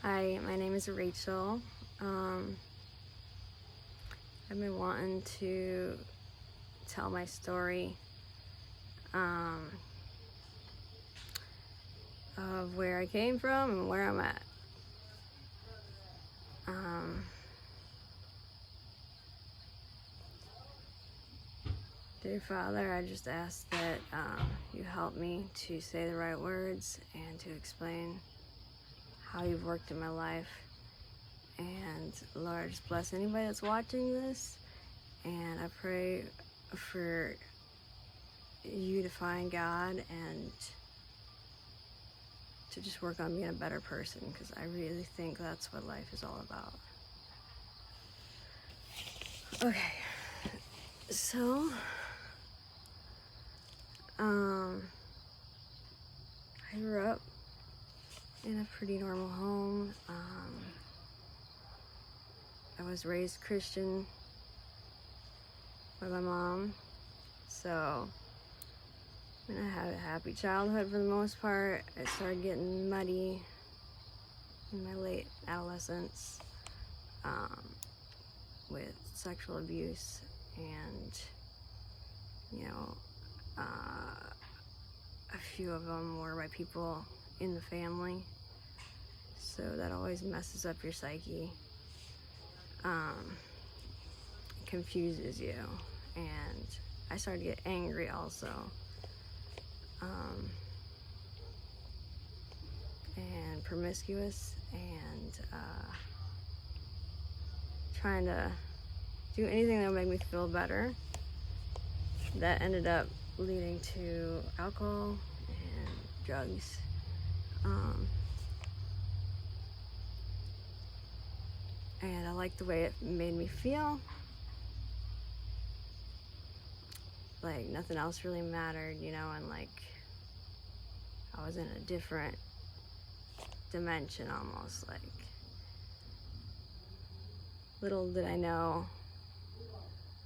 Hi, my name is Rachel. I've been wanting to tell my story of where I came from and where I'm at. Dear Father, I just ask that you help me to say the right words and to explain how you've worked in my life. And Lord, just bless anybody that's watching this. And I pray for you to find God and to just work on being a better person, because I really think that's what life is all about. Okay, so I grew up in a pretty normal home. I was raised Christian by my mom, so I had a happy childhood for the most part. I started getting muddy in my late adolescence with sexual abuse, and a few of them were by people in the family, so that always messes up your psyche. Confuses you, and I started to get angry also, and promiscuous, and trying to do anything that would make me feel better. That ended up leading to alcohol and drugs. And I liked the way it made me feel. Like nothing else really mattered, and like I was in a different dimension almost. Like, little did I know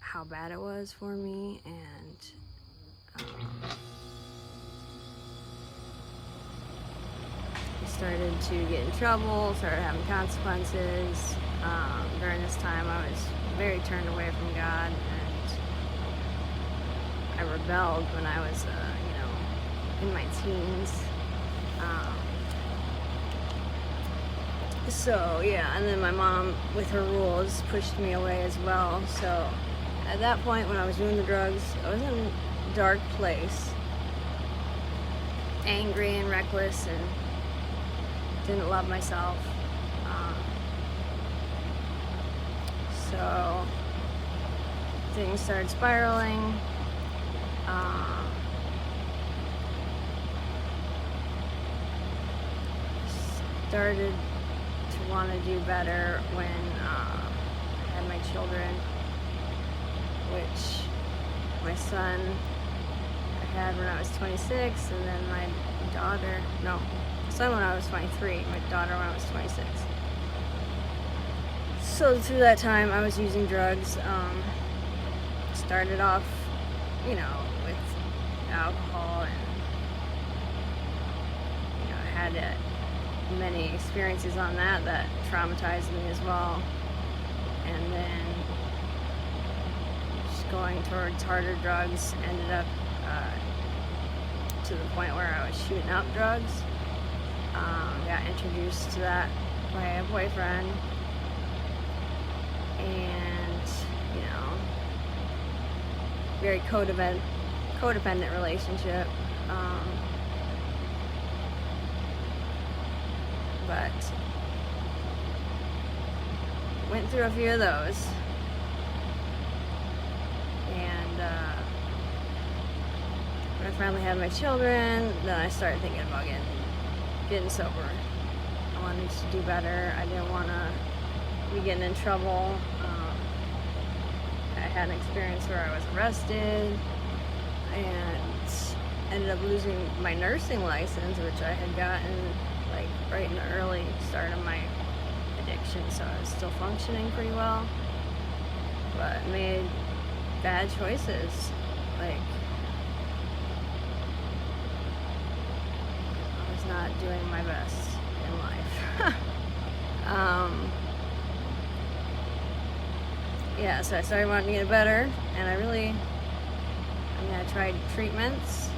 how bad it was for me, and I started to get in trouble, started having consequences. During this time I was very turned away from God, and I rebelled when I was in my teens. So yeah, and then my mom with her rules pushed me away as well. So at that point, when I was doing the drugs, I was in a dark place, angry and reckless, and didn't love myself. So things started spiraling. Started to want to do better when I had my children, which my son I had when I was 26, and then my son when I was 23, my daughter when I was 26. So through that time I was using drugs. Started off, with alcohol, and I had many experiences on that traumatized me as well. And then just going towards harder drugs ended up to the point where I was shooting up drugs. Got introduced to that by a boyfriend, and very codependent relationship. But went through a few of those, and when I finally had my children, then I started thinking about getting sober. I wanted to do better. I didn't want to be getting in trouble. I had an experience where I was arrested and ended up losing my nursing license, which I had gotten like right in the early start of my addiction, so I was still functioning pretty well, but made bad choices. Like, I was not doing my best in life. Yeah, so I started wanting to get better, and I tried treatments.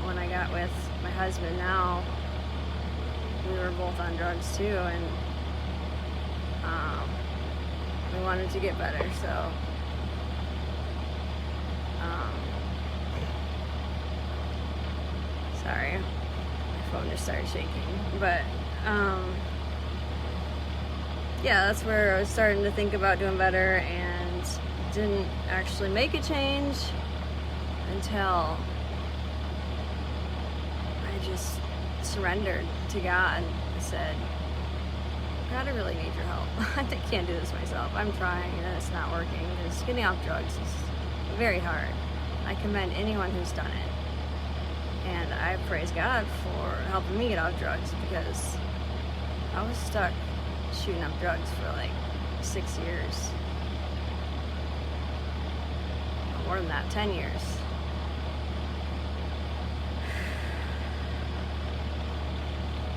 When I got with my husband now, we were both on drugs too, and we wanted to get better, so sorry, my phone just started shaking, but yeah, that's where I was starting to think about doing better, and didn't actually make a change until I just surrendered to God. I said, God, I really need your help. I can't do this myself. I'm trying and it's not working. Because getting off drugs is very hard. I commend anyone who's done it. And I praise God for helping me get off drugs, because I was stuck shooting up drugs for like 6 years. More than that, 10 years.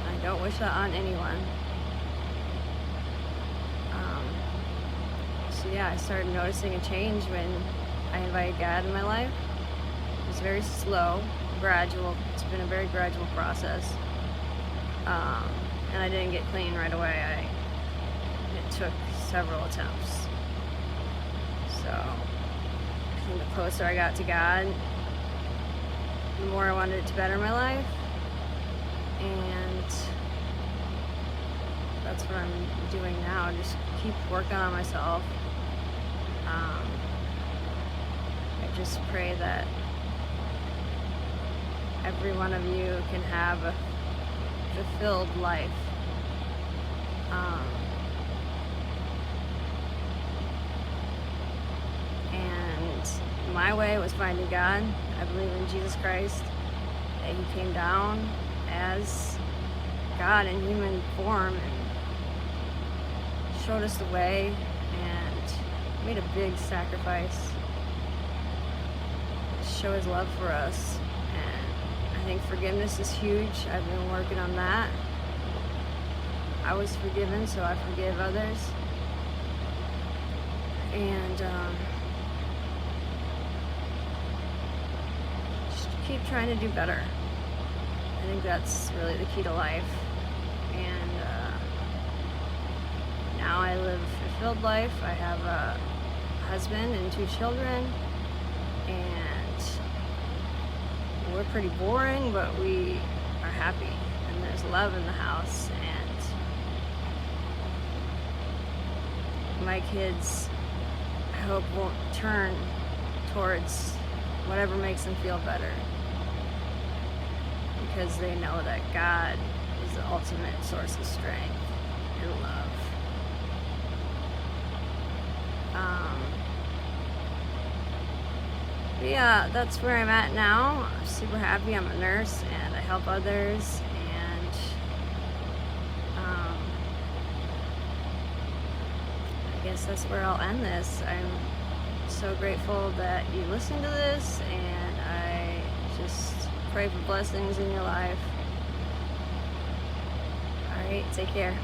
I don't wish that on anyone. So yeah, I started noticing a change when I invited God in my life. It was very slow, gradual. It's been a very gradual process. And I didn't get clean right away. It took several attempts. So I think the closer I got to God, the more I wanted it to better my life. And that's what I'm doing now. Just keep working on myself. I just pray that every one of you can have a fulfilled life. And my way was finding God. I believe in Jesus Christ, that He came down as God in human form and showed us the way and made a big sacrifice to show His love for us. And I think forgiveness is huge. I've been working on that. I was forgiven, so I forgive others. And just keep trying to do better. I think that's really the key to life. And now I live a fulfilled life. I have a husband and 2 children, and we're pretty boring, but we are happy, and there's love in the house. And my kids, I hope, won't turn towards whatever makes them feel better, because they know that God is the ultimate source of strength and love. But yeah, that's where I'm at now. I'm super happy. I'm a nurse and I help others, and I guess that's where I'll end this. I'm so grateful that you listened to this, and I just pray for blessings in your life. Alright, take care.